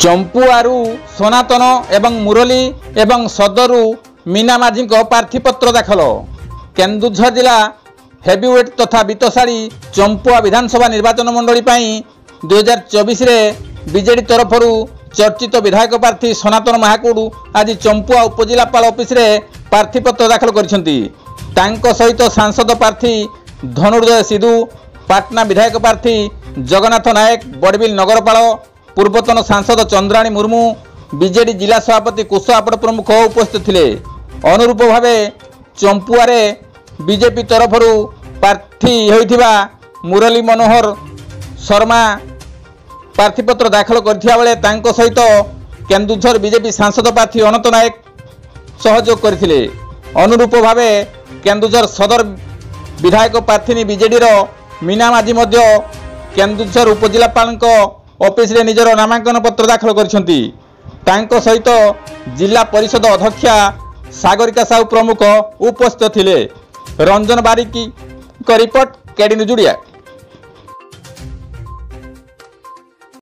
चंपुआरू सनातन एवं मुरली एवं सदरू मीना माझी प्रार्थीपत्र दाखल। केन्दुझर जिला हेवीवेट तथा वित्तशाली चंपुआ विधानसभा निर्वाचन मंडली 2024 रे बीजेडी तरफ चर्चित विधायक प्रार्थी सनातन महाकुड़ आज चंपुआ उपजिलापाल ऑफिस रे प्रार्थीपत्र दाखल करिसेंती। तांको सहित सांसद प्रार्थी धनुर्जय सिद्धू, पाटना विधायक प्रार्थी जगन्नाथ नायक, बड़बिल नगरपाल पूर्वतन सांसद चंद्राणी मुर्मू, बीजेडी जिला सभापति कुशआपड़ प्रमुख उपस्थित थिले। अनुरूप भावे चंपुआरे बीजेपी तरफ प्रार्थी होइथिबा मुरली मनोहर शर्मा प्रार्थीपत्र दाखल करथिया बेले तांको सहित केन्दुझर बीजेपी सांसद प्रार्थी अनंत नायक सहयोग करथिले। अनुरूप भावे केन्दुझर सदर विधायक प्रार्थी बीजेडी मीना माझी मध्य केन्दुझर उपजिलापाल ऑफिस रे निजर नामांकन पत्र दाखल करिसेंती। तांको सहित जिला परिषद अध्यक्षा सागरिका साहू प्रमुख उपस्थित थिले। Ranjan Bariki report, KD news Odia.